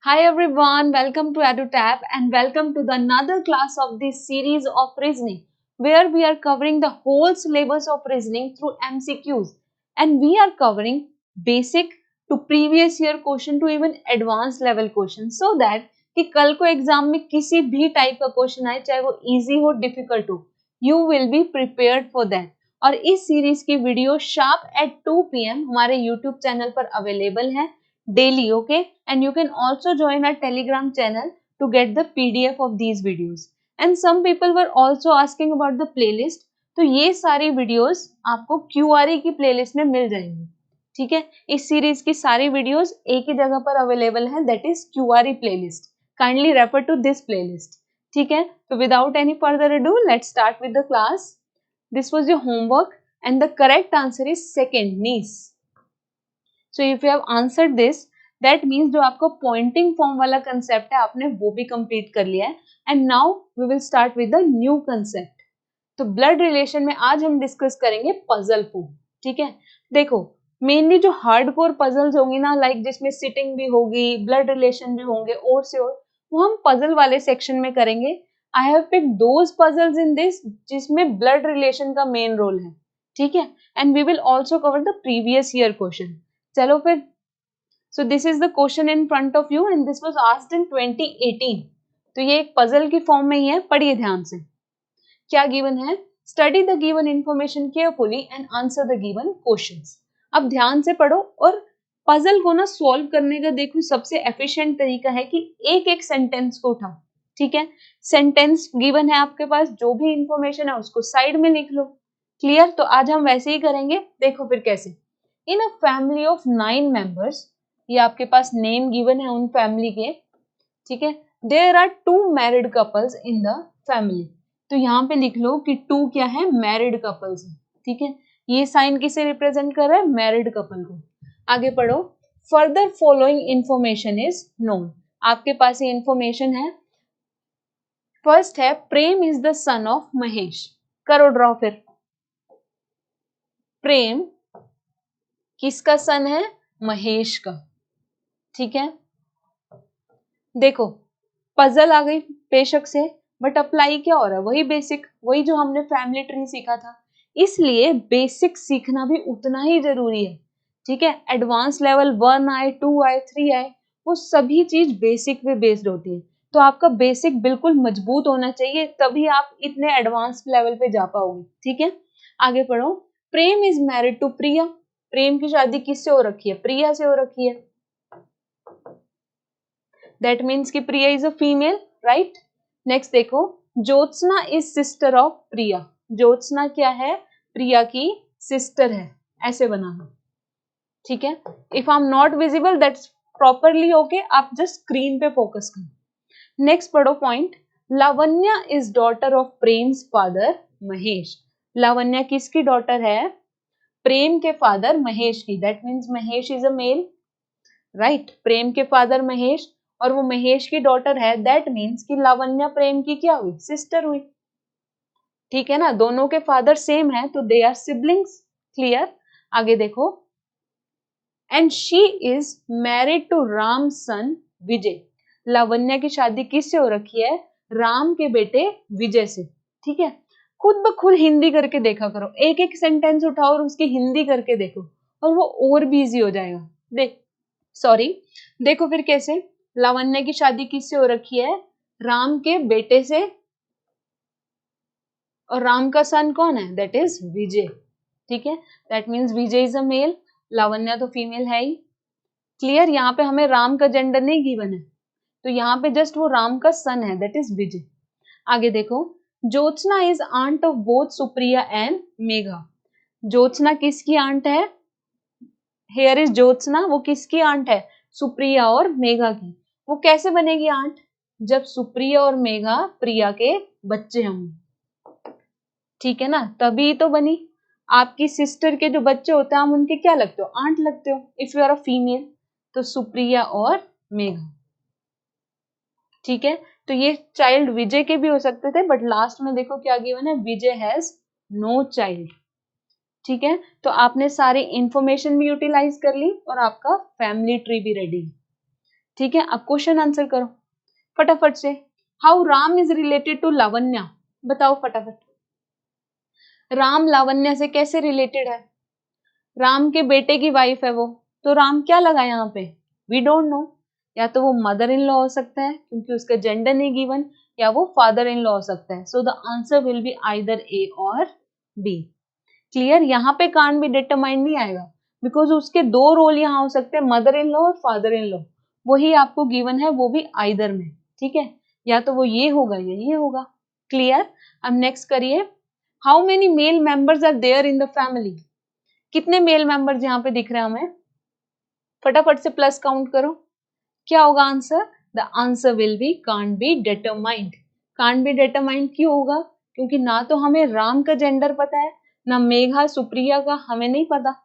Hi everyone, welcome to EduTap and welcome to the another class of this series of reasoning where we are covering the whole syllabus of reasoning through MCQs and we are covering basic to previous year question to even advanced level question so that कि कल को exam में किसी भी type का question आए चाहे वो इजी हो डिफिकल्ट हो you will be prepared for that. और इस सीरीज की वीडियो शार्प एट 2 PM हमारे यूट्यूब चैनल पर अवेलेबल है daily, okay? And you can also join our Telegram channel to get the PDF of these videos. And some people were also asking about the playlist. तो ये सारी videos आपको QRE की playlist में मिल जाएंगी, ठीक है? इस सीरीज की सारी वीडियोस एक ही जगह पर अवेलेबल है, that is QRE playlist. Kindly refer to this playlist, ठीक है? तो without any further ado let's start with the class. This was your homework and the correct answer is second, nice. So if you have answered this, that means जो आपको Poynting form वाला concept है आपने वो भी complete कर लिया है. And now we will start with the new concept. तो ब्लड रिलेशन में आज हम डिस्कस करेंगे पजल फॉर्म, ठीक है? देखो मेनली जो हार्डकोर पजल्स होंगी ना, लाइक जिसमें सिटिंग भी होगी, ब्लड रिलेशन भी होंगे और से और, वो हम पजल वाले सेक्शन में करेंगे. I have picked those puzzles in this जिसमें ब्लड रिलेशन का मेन रोल है, ठीक है? And we will also cover the previous year question. चलो फिर. So this is the question in front of you and this was asked in 2018. तो ये एक पजल की फॉर्म में ही है, पढ़िए ध्यान से. क्या गिवन है? Study the given information carefully and answer the given questions. अब ध्यान से पढ़ो और पजल को ना सॉल्व करने का देखो सबसे एफिशिएंट तरीका है कि एक एक सेंटेंस को उठाओ, ठीक है? सेंटेंस गिवन है आपके पास, जो भी इंफॉर्मेशन है उसको साइड में लिख लो. क्लियर? तो आज हम वैसे ही करेंगे. देखो फिर कैसे. इन अ फैमिली ऑफ 9 मेंबर्स, ये आपके पास नेम गिवन है उन फैमिली के, ठीक है? There are 2 married couples in the family. तो यहाँ पे लिख लो कि 2 क्या है? मैरिड कपल्स है, ठीक है? ये साइन किसे रिप्रेजेंट कर रहा है? मैरिड कपल को. आगे पढ़ो. Further following information is known. आपके पास ये इंफॉर्मेशन है. फर्स्ट है Prem is the son of Mahesh. करो ड्रॉ फिर. प्रेम किसका सन है? महेश का, ठीक है? देखो पजल आ गई बेशक से, बट अप्लाई क्या हो रहा है? वही बेसिक, वही जो हमने फैमिली ट्री सीखा था. इसलिए बेसिक सीखना भी उतना ही जरूरी है, ठीक है? एडवांस लेवल 1 आए, 2 आए, 3 आए, वो सभी चीज बेसिक पे बेस्ड होती है. तो आपका बेसिक बिल्कुल मजबूत होना चाहिए, तभी आप इतने एडवांस लेवल पे जा पाओगे, ठीक है? आगे पढ़ो. प्रेम इज मैरिड टू प्रिया. प्रेम की शादी किससे हो रखी है? प्रिया से हो रखी है. दैट मीन्स कि Priya is a female, right? Next देखो. Jyotsna is sister of Priya. Jyotsna क्या है? प्रिया की सिस्टर है. ऐसे बनाना, ठीक है? If I am not visible that's properly okay, आप जस्ट स्क्रीन पे फोकस करो. नेक्स्ट पढ़ो point. Lavanya is daughter of Prem's father Mahesh. Lavanya किसकी डॉटर है? प्रेम के फादर महेश की. That means Mahesh is a male, right? Prem के फादर महेश और वो महेश की डॉटर है. दैट मीन्स कि लावण्या प्रेम की क्या हुई? सिस्टर हुई, ठीक है ना? दोनों के फादर सेम है तो दे आर सिबलिंग्स. क्लियर? आगे देखो. And she is married to Ram son Vijay. Lavanya की शादी किससे हो रखी है? राम के बेटे विजय से, ठीक है? खुद ब खुद हिंदी करके देखा करो. एक एक सेंटेंस उठाओ और उसकी हिंदी करके देखो और वो और भी इजी हो जाएगा. देखो फिर कैसे. लावण्या की शादी किससे हो रखी है? राम के बेटे से. और राम का सन कौन है? दैट इज विजय, ठीक है? That means Vijay is a male, Lavanya तो फीमेल है ही. क्लियर? यहाँ पे हमें राम का जेंडर नहीं गिवन है, तो यहाँ पे जस्ट वो राम का सन है, दैट इज विजय. आगे देखो. Jyotsna is aunt of both Supriya and Megha. Jyotsna किसकी आंट है? हेयर इज ज्योत्सना, वो किसकी आंट है? सुप्रिया और मेघा की. वो कैसे बनेगी आंट? जब सुप्रिया और मेघा प्रिया के बच्चे होंगे, ठीक है ना? तभी तो बनी. आपकी सिस्टर के जो बच्चे होते हैं, हम उनके क्या लगते हो? आंट लगते हो. If you are a female तो सुप्रिया और मेघा, ठीक है? तो ये चाइल्ड विजय के भी हो सकते थे, बट लास्ट में देखो क्या गिवन है? विजय हैज नो चाइल्ड, ठीक है? तो आपने सारी इंफॉर्मेशन भी यूटिलाइज कर ली और आपका फैमिली ट्री भी रेडी, ठीक है, अब क्वेश्चन आंसर करो फटाफट से। How Ram is related to Lavanya, बताओ फटाफट। राम लावण्या से कैसे रिलेटेड है? राम के बेटे की वाइफ है वो, तो राम क्या लगा यहाँ पे? We don't know. या तो वो मदर इन लॉ हो सकता है क्योंकि उसका जेंडर नहीं गिवन, या वो फादर इन लॉ हो सकता है। So the answer will be either A और बी। क्लियर? यहाँ पे कांट बी डिटरमाइंड नहीं आएगा बिकॉज उसके दो रोल यहाँ हो सकते हैं, मदर इन लॉ और फादर इन लॉ। वही आपको गिवन है, वो भी आइदर में। ठीक है, या तो वो ये होगा या ये होगा। क्लियर? अब नेक्स्ट करिए। How many male members are there in the family? कितने मेल मेंबर्स यहाँ पे दिख रहे हैं हमें? फटाफट से प्लस काउंट करो। क्या होगा answer? The answer will B can't be determined. Can't be determined क्यों होगा? क्योंकि ना तो हमें राम का जेंडर पता है, ना मेघा सुप्रिया का हमें नहीं पता,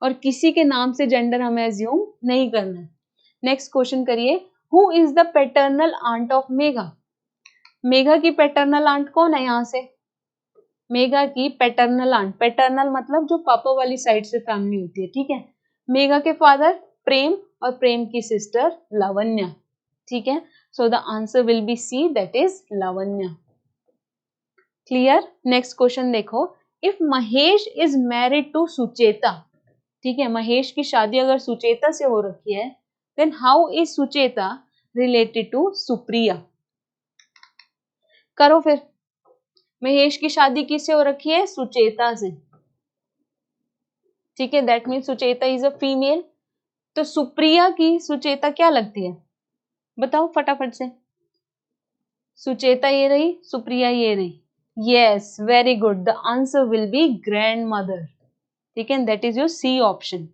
और किसी के नाम से जेंडर हमें एज्यूम नहीं करना है। नेक्स्ट क्वेश्चन करिए। Who is the paternal aunt of Megha? Megha की पैटर्नल आंट कौन है यहाँ से? मेघा की पैटर्नल आंट, पैटर्नल मतलब जो पापा वाली साइड से फैमिली होती है। ठीक है, मेघा के फादर प्रेम और प्रेम की सिस्टर लावण्या। ठीक है, so the answer will be C, that is Lavanya. Clear? Next question देखो। If Mahesh is married to Sucheta, ठीक है, महेश की शादी अगर सुचेता से हो रखी है, then how is Sucheta related to Supriya? करो फिर। महेश की शादी किससे हो रखी है? सुचेता से। ठीक है, that mean Sucheta is a female. तो सुप्रिया की सुचेता क्या लगती है? बताओ फटाफट से। सुचेता ये रही, सुप्रिया ये रही। Yes, very good, the answer will be grand mother. ठीक है, that is your C option.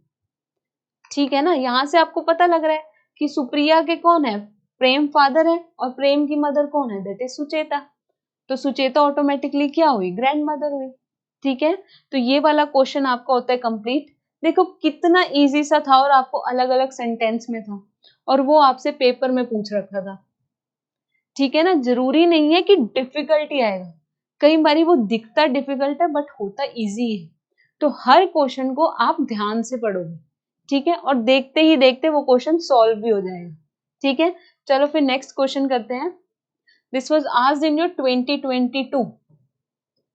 ठीक है ना, यहां से आपको पता लग रहा है कि सुप्रिया के कौन है? प्रेम फादर है, और प्रेम की मदर कौन है? That is Sucheta. तो सुचेता ऑटोमेटिकली क्या हुई? ग्रैंड मदर हुई। ठीक है, तो ये वाला क्वेश्चन आपका होता है कंप्लीट। देखो कितना इजी सा था, और आपको अलग अलग सेंटेंस में था, और वो आपसे पेपर में पूछ रखा था। ठीक है ना, जरूरी नहीं है कि डिफिकल्टी आएगा, कई बारी वो दिखता डिफिकल्ट है बट होता इजी है। तो हर क्वेश्चन को आप ध्यान से पढ़ोगे, ठीक है, और देखते ही देखते वो क्वेश्चन सॉल्व भी हो जाएगा। ठीक है, चलो फिर नेक्स्ट क्वेश्चन करते हैं। This was asked in your 2022।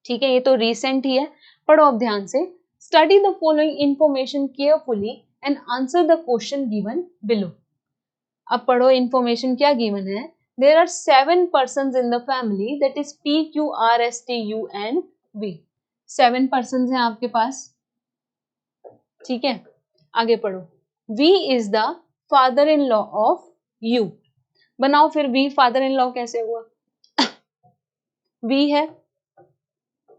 ठीक है, ये तो रिसेंट ही है, पढ़ो अब ध्यान से। Study the following information carefully and answer the question given below. अब पढ़ो इंफॉर्मेशन क्या गिवन है। There are 7 persons in the family, that is P, Q, R, S, T, U and V। 7 persons हैं आपके पास। ठीक है, आगे पढ़ो। V is the father in law of U। बनाओ फिर V फादर इन लॉ कैसे हुआ? V है,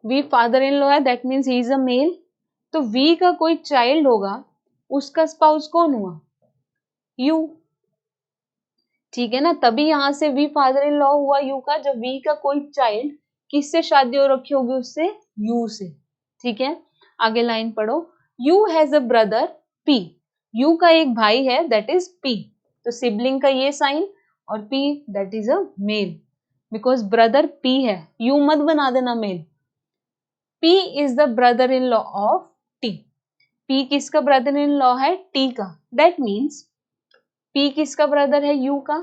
V फादर इन लॉ है, that means he is a male. तो V का कोई चाइल्ड होगा, उसका स्पाउस कौन हुआ? U। ठीक है ना, तभी यहां से V फादर इन लॉ हुआ U का, जब V का कोई चाइल्ड किससे शादी हो रखी होगी? उससे, U से। ठीक है, आगे लाइन पढ़ो। U has a brother P। U का एक भाई है, दैट इज P। तो सिबलिंग का ये साइन, और P that is a male, because brother P है, U मत बना देना male. P is the brother in law of T। P किसका ब्रदर इन लॉ है? T का। दैट मीन्स P किसका ब्रदर है? U का।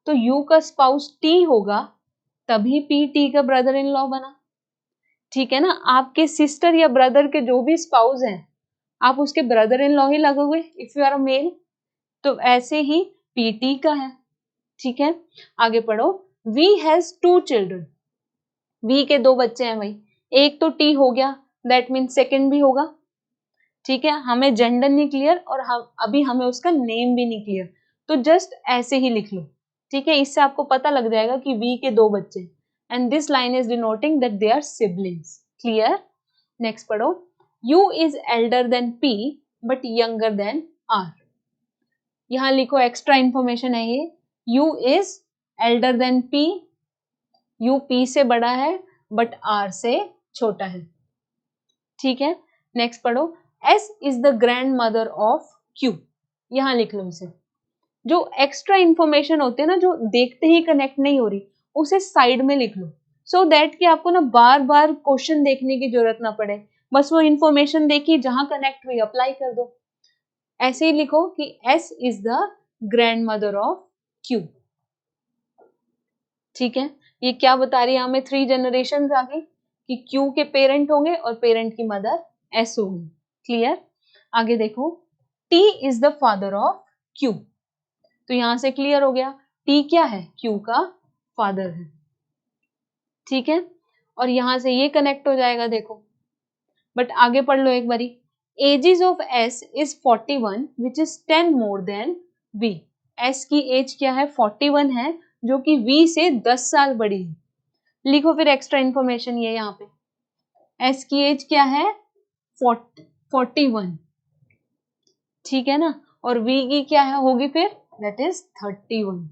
तो U का स्पाउस T होगा, तभी P T का ब्रदर इन लॉ बना। ठीक है ना, आपके सिस्टर या ब्रदर के जो भी स्पाउस हैं, आप उसके ब्रदर इन लॉ ही लगोगे if you are a male. तो ऐसे ही P T का है। ठीक है, आगे पढ़ो। V has 2 children। V के 2 बच्चे हैं भाई, एक तो T हो गया, दैट मीन सेकेंड भी होगा। ठीक है, हमें जेंडर नहीं क्लियर, और हम अभी हमें उसका नेम भी नहीं क्लियर, तो जस्ट ऐसे ही लिख लो। ठीक है, इससे आपको पता लग जाएगा कि V के 2 बच्चे, and this line is denoting that they are siblings. Clear? Next पढ़ो। U is elder than P but younger than R। यहां लिखो, एक्स्ट्रा इंफॉर्मेशन है ये। U is elder than P, U P से बड़ा है बट R से छोटा है। ठीक है, नेक्स्ट पढ़ो। S is the grand mother of Q। यहां लिख लो इसे। जो एक्स्ट्रा इंफॉर्मेशन होते हैं ना, जो देखते ही कनेक्ट नहीं हो रही, उसे साइड में लिख लो, सो दैट कि आपको ना बार बार क्वेश्चन देखने की जरूरत ना पड़े। बस वो इंफॉर्मेशन देखी, जहां कनेक्ट हुई अप्लाई कर दो। ऐसे ही लिखो कि S is the grand mother of Q। ठीक है, ये क्या बता रही है हमें, 3 जनरेशन आ गई कि Q के पेरेंट होंगे और पेरेंट की मदर S होगी। क्लियर? आगे देखो, T is the father of Q। तो यहां से क्लियर हो गया, T क्या है, Q का फादर है। ठीक है, और यहां से ये कनेक्ट हो जाएगा देखो, बट आगे पढ़ लो एक बारी। Ages of S is 41 which is 10 more than V। S की एज क्या है, 41 है, जो कि V से 10 साल बड़ी है। लिखो फिर एक्स्ट्रा इंफॉर्मेशन ये यहाँ पे, S की एज क्या है, 41। ठीक है ना, और V की क्या है होगी फिर, दैट इज 31।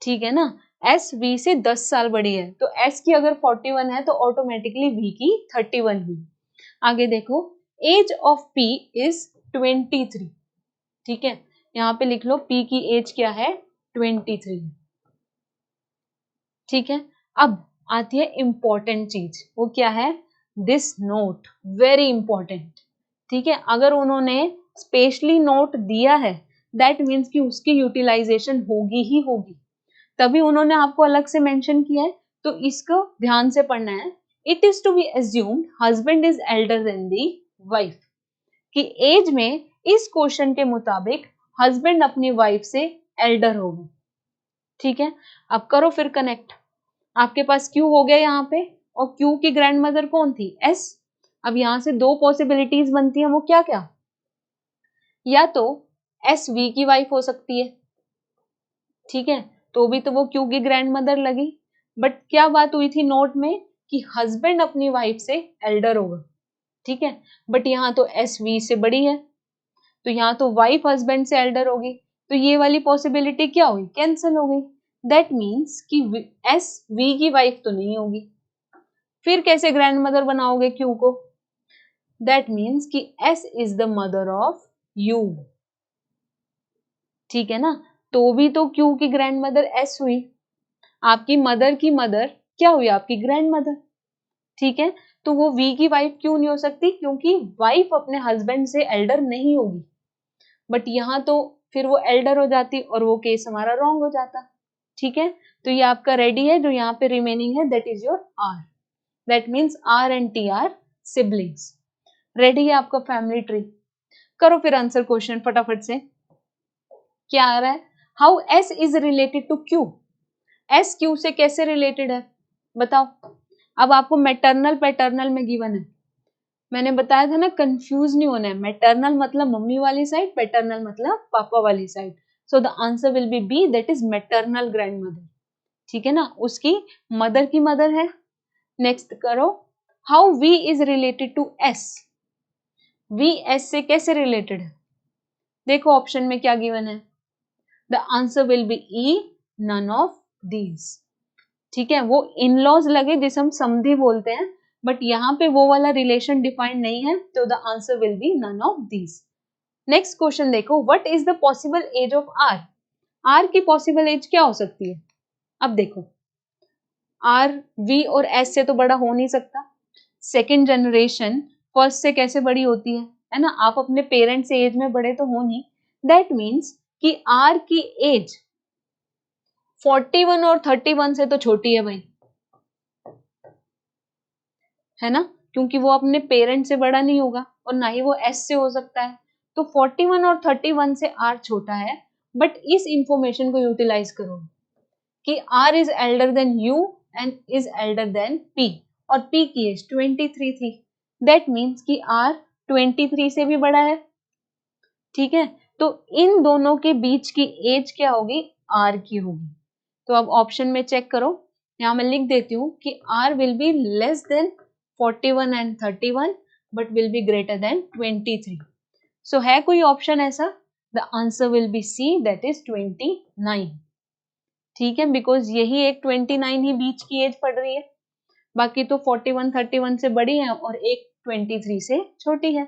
ठीक है ना, S V से 10 साल बड़ी है, तो S की अगर 41 है तो ऑटोमेटिकली V की 31 हुई। आगे देखो, एज ऑफ P इज 23। ठीक है, यहाँ पे लिख लो P की एज क्या है, 23। ठीक है, अब आती है इंपॉर्टेंट चीज, वो क्या है, दिस नोट, वेरी इंपॉर्टेंट। ठीक है, अगर उन्होंने स्पेशली नोट दिया है, दैट मीन्स कि उसकी यूटिलाइजेशन होगी ही होगी, तभी उन्होंने आपको अलग से मेंशन किया है, तो इसको ध्यान से पढ़ना है। It is to be assumed husband is elder than the wife, कि एज में इस क्वेश्चन के मुताबिक हस्बैंड अपनी वाइफ से एल्डर होगा। ठीक है, अब करो फिर कनेक्ट, आपके पास Q हो गया यहाँ पे, और Q की ग्रैंड मदर कौन थी, S। अब यहां से दो पॉसिबिलिटीज बनती है, वो क्या क्या, या तो S V की वाइफ हो सकती है, ठीक है, तो भी तो वो Q की ग्रैंड मदर लगी, बट क्या बात हुई थी नोट में कि हस्बैंड अपनी वाइफ से एल्डर होगा। ठीक है, बट यहाँ तो S V से बड़ी है, तो यहाँ तो वाइफ हस्बैंड से एल्डर होगी, तो ये वाली पॉसिबिलिटी क्या हुई, कैंसिल हो गई। दैट मीन्स कि S V की वाइफ तो नहीं होगी, फिर कैसे ग्रैंड मदर बनाओगे Q को, दैट मीन्स कि S is the mother of U। ठीक है ना, तो भी तो Q की ग्रैंड मदर S हुई, आपकी मदर की मदर क्या हुई, आपकी ग्रैंड मदर। ठीक है, तो वो V की वाइफ क्यों नहीं हो सकती, क्योंकि वाइफ अपने हस्बैंड से एल्डर नहीं होगी, बट यहाँ तो फिर वो एल्डर हो जाती और वो केस हमारा रॉन्ग हो जाता। ठीक है, तो ये आपका रेडी है, जो यहाँ पे रिमेनिंग है that is your R, that means R and T are siblings. Ready है आपका फैमिली ट्री। करो फिर आंसर क्वेश्चन फटाफट से, क्या आ रहा है, how S is related to Q। S Q से कैसे रिलेटेड है बताओ। अब आपको मैटरनल पैटर्नल में गिवन है, मैंने बताया था ना, कंफ्यूज नहीं होना है, मैटरनल मतलब मम्मी वाली साइड, पैटर्नल मतलब पापा वाली side. So the answer will be B, that is maternal grand mother. ठीक है ना, उसकी मदर की मदर है। नेक्स्ट करो, how V is related to S। V S से कैसे रिलेटेड है, देखो ऑप्शन में क्या गिवन है, the answer will be E, none of these. ठीक है, वो इन लॉज लगे जिसे हम समधी बोलते हैं, बट यहाँ पे वो वाला रिलेशन डिफाइंड नहीं है, तो the answer will be none of these. Next question देखो, what is the possible age of R। R की पॉसिबल एज क्या हो सकती है, अब देखो R V और S से तो बड़ा हो नहीं सकता, सेकेंड जनरेशन फर्स्ट से कैसे बड़ी होती है ना, आप अपने पेरेंट्स से एज में बड़े तो हो नहीं, दैट मीन्स कि R की एज 41 और 31 से तो छोटी है भाई, है ना, क्योंकि वो अपने पेरेंट से बड़ा नहीं होगा और ना ही वो S से हो सकता है, तो 41 और 31 से R छोटा है। बट इस इंफॉर्मेशन को यूटिलाइज करो कि R is elder than U and is elder than P, और P की एज 23 थी, दैट मीन्स कि R 23 से भी बड़ा है। ठीक है, तो इन दोनों के बीच की एज क्या होगी, R की होगी। तो अब ऑप्शन में चेक करो, यहाँ मैं लिख देती हूँ कि R will be less than 41 and 31 but will be greater than 23। So है कोई ऑप्शन ऐसा, the answer will be C, that is 29। ठीक है, बिकॉज यही एक 29 ही बीच की एज पड़ रही है, बाकी तो 41 31 से बड़ी है और एक 23 से छोटी है।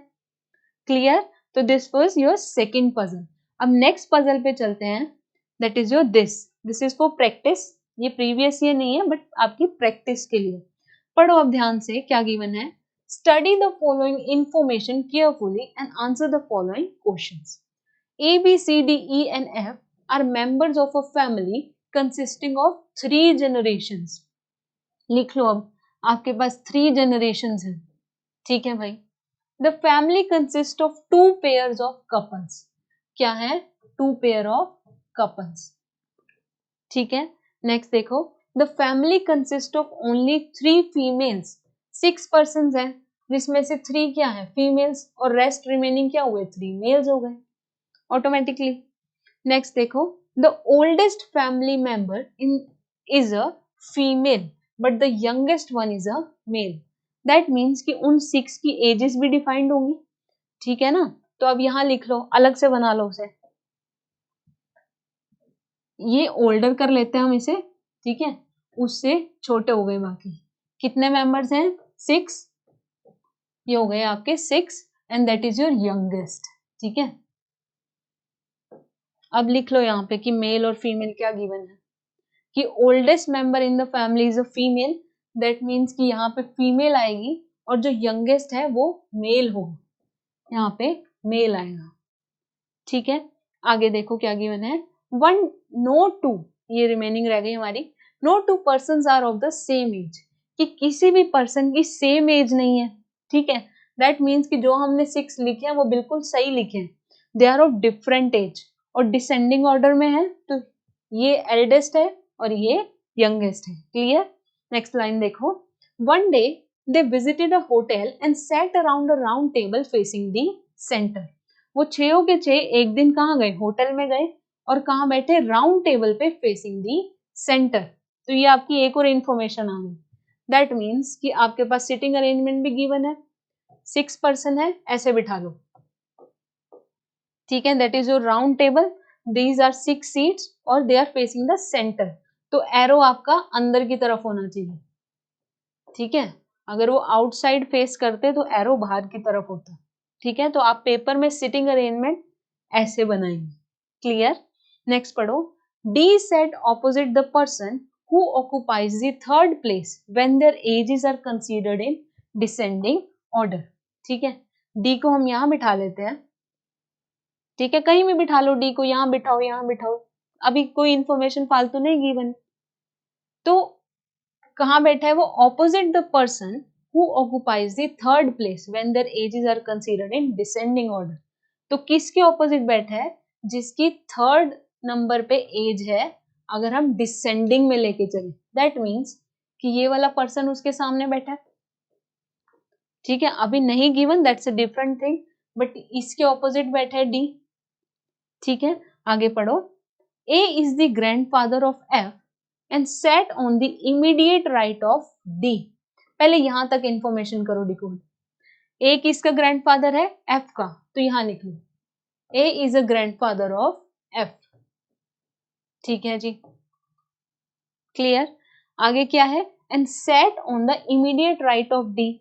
क्लियर, तो this was your second puzzle. अब नेक्स्ट पजल पे चलते हैं, that is your this is for practice, ये प्रीवियस ईयर नहीं है बट आपकी प्रैक्टिस के लिए। पढ़ो अब ध्यान से, क्या गिवन है, study the following information carefully and answer the following questions. A B C D E and F are members of a family consisting of 3 generations। लिख लो अब, आपके पास 3 generations हैं, ठीक है भाई। The family consist of 2 pairs of couples. क्या है? 2 pair of couples, ठीक है। नेक्स्ट देखो, the family consist of only 3 females. 6 person है, जिसमें से 3 क्या है? फीमेल्स, और रेस्ट रिमेनिंग क्या हुए? 3 मेल्स हो गए ऑटोमेटिकली। नेक्स्ट देखो, the oldest family member in is a female but the youngest one is a male. That means कि उन 6 की एजेस भी डिफाइंड होंगी, ठीक है ना। तो अब यहां लिख लो, अलग से बना लो उसे, ये ओल्डर कर लेते हैं हम इसे, ठीक है, उससे छोटे हो गए बाकी। कितने मेंबर्स हैं? 6, ये हो गए आपके 6 and that is your youngest, ठीक है। अब लिख लो यहाँ पे कि मेल और फीमेल क्या गिवन है, कि oldest member in the family is a female, that means कि यहाँ पे फीमेल आएगी और जो यंगेस्ट है वो मेल होगा, यहाँ पे मेल आएगा, ठीक है। आगे देखो क्या गिवन है, वन नो टू, ये रिमेनिंग रह गई हमारी, no two person are of the same age, कि किसी भी पर्सन की सेम एज नहीं है, ठीक है। दैट मीन्स कि जो हमने 6 लिखे हैं वो बिल्कुल सही लिखे हैं, they are of different age और डिसेंडिंग ऑर्डर में है, तो ये एल्डेस्ट है और ये यंगेस्ट है, क्लियर। नेक्स्ट लाइन देखो, one day they visited a hotel and set around a round table facing the centre. वो 6 के 6 एक दिन कहाँ गए? होटल में गए, और कहाँ बैठे? राउंड टेबल पे फेसिंग दी सेंटर। तो ये आपकी एक और इंफॉर्मेशन आ गई, दैट मीन्स कि आपके पास सिटिंग अरेंजमेंट भी गिवन है, 6 पर्सन है, ऐसे बिठा लो, ठीक है। That is your round table, these are 6 seats और they are facing the centre, तो एरो आपका अंदर की तरफ होना चाहिए, ठीक है। अगर वो आउटसाइड फेस करते तो एरो बाहर की तरफ होता, ठीक है। तो आप पेपर में सिटिंग अरेंजमेंट ऐसे बनाएंगे, क्लियर। नेक्स्ट पढ़ो, D sat opposite the person who occupies the third place when their ages are considered in descending order, ठीक है। डी को हम यहाँ बिठा लेते हैं, ठीक है, कहीं भी बिठा लो, डी को यहाँ बिठाओ, यहाँ बिठाओ, अभी कोई इंफॉर्मेशन फालतू नहीं गिवन। तो कहाँ बैठा है वो? Opposite the person who occupies the third place when their ages are considered in descending order. तो किसके ऑपोजिट बैठा है? जिसकी थर्ड नंबर पे एज है, अगर हम डिसेंडिंग में लेके चले, दैट मीन्स कि ये वाला पर्सन उसके सामने बैठा है, ठीक है। अभी नहीं given, that's a different thing, but इसके ऑपोजिट बैठा है डी, ठीक है। आगे पढ़ो, A is the grandfather of F and set on the immediate right of D. पहले यहां तक इंफॉर्मेशन करो डिकोड। ए किसका ग्रैंडफादर है? एफ का, तो यहां लिख लो A is a grandfather of F, ठीक है जी, क्लियर। आगे क्या है? And set on the immediate right of D,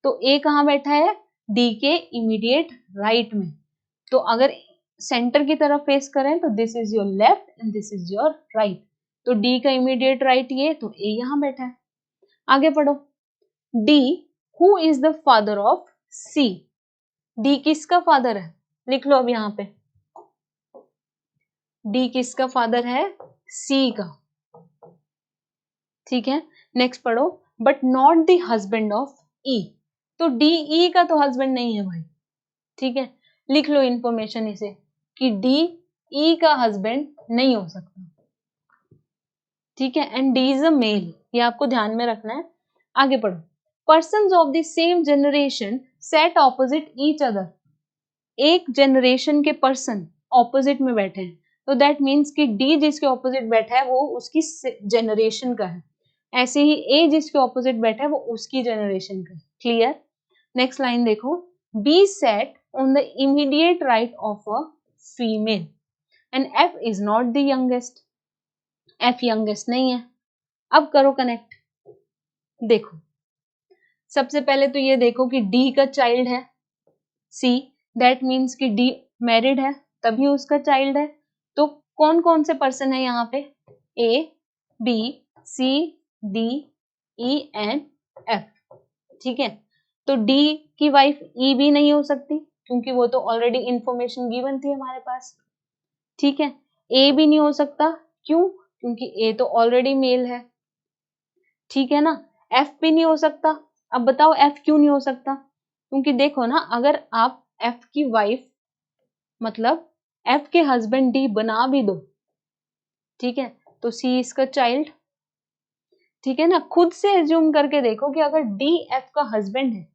तो ए कहां बैठा है? डी के इमीडिएट राइट में, तो अगर सेंटर की तरफ फेस करें तो this is your left and this is your right, तो डी का इमीडिएट राइट ये, तो ए यहां बैठा है। आगे पढ़ो, D who is the father of C. D किसका फादर है? लिख लो अब यहां पे, डी किसका फादर है? सी का, ठीक है। नेक्स्ट पढ़ो, but not the husband of E. तो डी ई का तो हस्बैंड नहीं है भाई, ठीक है। लिख लो इंफॉर्मेशन इसे कि डी ई का हस्बैंड नहीं हो सकता, ठीक है। And D is a male, ये आपको ध्यान में रखना है। आगे पढ़ो, persons of the same generation sat opposite each other. एक जनरेशन के पर्सन ऑपोजिट में बैठे हैं, तो दैट मीन्स कि डी जिसके ऑपोजिट बैठा है वो उसकी जनरेशन का है, ऐसे ही ए जिसके ऑपोजिट बैठा है वो उसकी जनरेशन का है, क्लियर। नेक्स्ट लाइन देखो, B sat on the immediate right of a female and F is not the youngest. F youngest नहीं है। अब करो कनेक्ट, देखो सबसे पहले तो ये देखो कि डी का चाइल्ड है सी, दैट मीन्स कि डी मैरिड है तभी उसका चाइल्ड है। तो कौन कौन से पर्सन है यहाँ पे? A B C D E and F, ठीक है। तो डी की वाइफ ई भी नहीं हो सकती क्योंकि वो तो ऑलरेडी इंफॉर्मेशन गिवन थी हमारे पास, ठीक है। ए भी नहीं हो सकता, क्यों? क्योंकि ए तो ऑलरेडी मेल है, ठीक है ना। एफ भी नहीं हो सकता। अब बताओ एफ क्यों नहीं हो सकता? क्योंकि देखो ना, अगर आप एफ की वाइफ मतलब एफ के हस्बैंड डी बना भी दो, ठीक है, तो सी इसका चाइल्ड, ठीक है ना। खुद से एज्यूम करके देखो कि अगर डी एफ का हस्बैंड है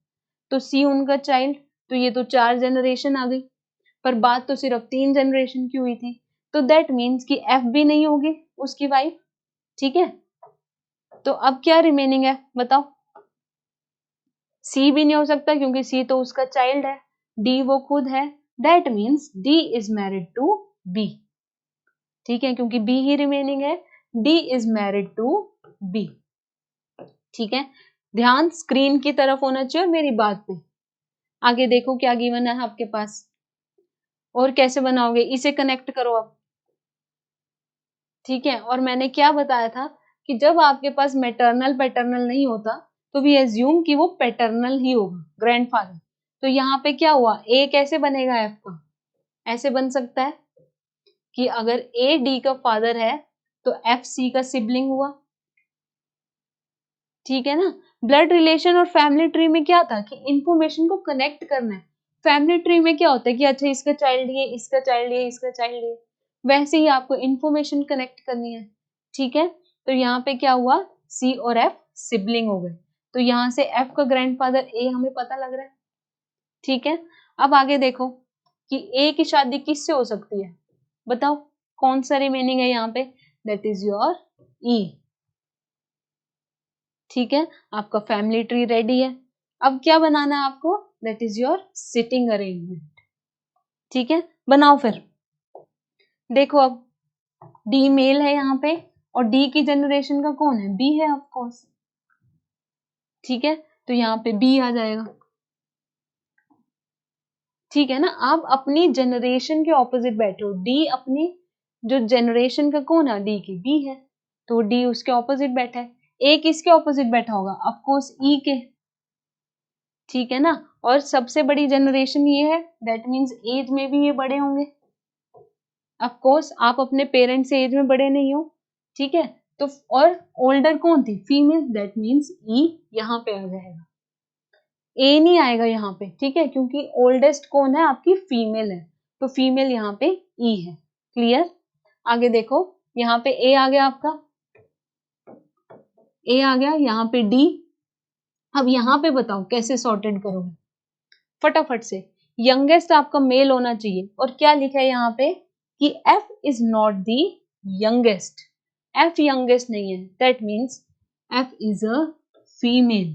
तो सी उनका चाइल्ड, तो ये तो 4 जनरेशन आ गई, पर बात तो सिर्फ 3 जनरेशन की हुई थी, तो दैट मीन्स कि एफ भी नहीं होगी उसकी वाइफ, ठीक है। तो अब क्या रिमेनिंग है बताओ? सी भी नहीं हो सकता क्योंकि सी तो उसका चाइल्ड है, डी वो खुद है, that means D is married to B, ठीक है, क्योंकि बी ही रिमेनिंग है, D is married to B, ठीक है। ध्यान स्क्रीन की तरफ होना चाहिए मेरी बात पे। आगे देखो क्या गिवन है आपके पास, और कैसे बनाओगे इसे कनेक्ट करो अब, ठीक है। और मैंने क्या बताया था कि जब आपके पास मैटरनल पैटर्नल नहीं होता तो वी एज्यूम कि वो पैटर्नल ही होगा, ग्रैंडफादर। तो यहाँ पे क्या हुआ, ए कैसे बनेगा एफ का? ऐसे बन सकता है कि अगर ए डी का फादर है तो एफ सी का सिबलिंग हुआ, ठीक है ना। ब्लड रिलेशन और फैमिली ट्री में क्या था कि इंफॉर्मेशन को कनेक्ट करना है। फैमिली ट्री में क्या होता है कि अच्छा इसका चाइल्ड ये, इसका चाइल्ड ये, इसका चाइल्ड ये, वैसे ही आपको इंफॉर्मेशन कनेक्ट करनी है, ठीक है। तो यहाँ पे क्या हुआ, सी और एफ सिबलिंग हो गए, तो यहाँ से एफ का ग्रैंडफादर ए हमें पता लग रहा है, ठीक है। अब आगे देखो कि ए की शादी किससे हो सकती है, बताओ कौन सा रिमेनिंग है यहाँ पे, दैट इज योर ई, ठीक है। आपका फैमिली ट्री रेडी है। अब क्या बनाना है आपको, that is your sitting arrangement, ठीक है। बनाओ फिर, देखो अब डी मेल है यहाँ पे और डी की जनरेशन का कौन है, बी है ऑफ कोर्स, ठीक है। तो यहाँ पे बी आ जाएगा, ठीक है ना। आप अपनी जनरेशन के ऑपोजिट बैठे हो, डी अपनी जो जनरेशन का कौन है, डी की बी है, तो डी उसके ऑपोजिट बैठा है। ए किसके ऑपोजिट बैठा होगा, ऑफ कोर्स ई के, ठीक है ना। और सबसे बड़ी जनरेशन ये है, दैट मीन्स एज में भी ये बड़े होंगे, ऑफ कोर्स आप अपने पेरेंट्स से एज में बड़े नहीं हो, ठीक है। तो और ओल्डर कौन थी, फीमेल, दैट मीन्स ई यहाँ पे आ जाएगा, ए नहीं आएगा यहाँ पे, ठीक है, क्योंकि ओल्डेस्ट कौन है, आपकी फीमेल है, तो फीमेल यहाँ पे ई है, क्लियर। आगे देखो यहाँ पे ए आ गया आपका, ए आ गया, यहाँ पे डी। अब यहाँ पे बताओ कैसे सॉर्टेड करोगे, फटाफट से। यंगेस्ट आपका मेल होना चाहिए, और क्या लिखा है यहाँ पे कि F is not the youngest, F youngest नहीं है, that means F is a female,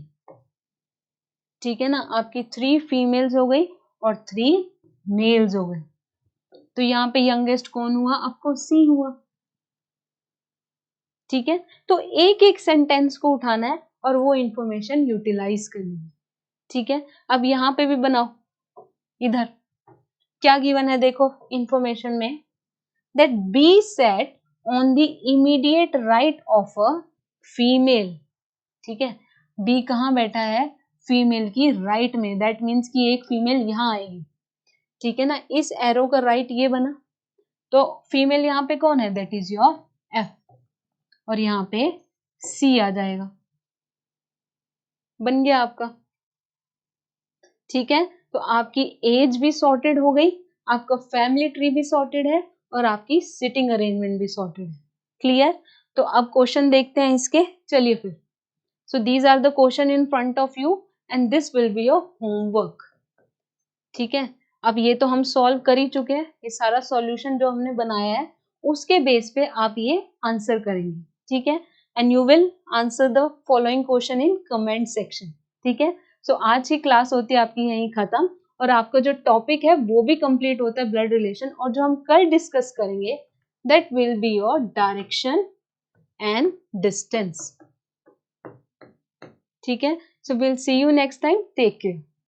ठीक है ना। आपकी 3 फीमेल्स हो गई और 3 मेल्स हो गए, तो यहाँ पे यंगेस्ट कौन हुआ, आपको सी हुआ, ठीक है। तो एक एक सेंटेंस को उठाना है और वो इंफॉर्मेशन यूटिलाइज करनी है, ठीक है। अब यहाँ पे भी बनाओ, इधर क्या गिवन है देखो इंफॉर्मेशन में, that B sat on the immediate right of a female, ठीक है। बी कहाँ बैठा है, फीमेल की राइट में, दैट मीन्स कि एक फीमेल यहाँ आएगी, ठीक है ना। इस एरो का राइट ये बना, तो फीमेल यहाँ पे कौन है, दैट इज योर एफ, और यहाँ पे सी आ जाएगा, बन गया आपका, ठीक है। तो आपकी एज भी सॉर्टेड हो गई, आपका फैमिली ट्री भी सॉर्टेड है, और आपकी सिटिंग अरेंजमेंट भी सॉर्टेड है, क्लियर। तो अब क्वेश्चन देखते हैं इसके, चलिए फिर। So these are the question in front of you and this will be your homework, ठीक है। अब ये तो हम सॉल्व कर ही चुके हैं, ये सारा सॉल्यूशन जो हमने बनाया है उसके बेस पे आप ये आंसर करेंगे, ठीक है। And you will answer the following question in comment section, ठीक है। सो आज की क्लास होती है आपकी यहीं खत्म, और आपका जो टॉपिक है वो भी कंप्लीट होता है ब्लड रिलेशन, और जो हम कल डिस्कस करेंगे that will be your direction and distance, ठीक है। So will see you next time, take care.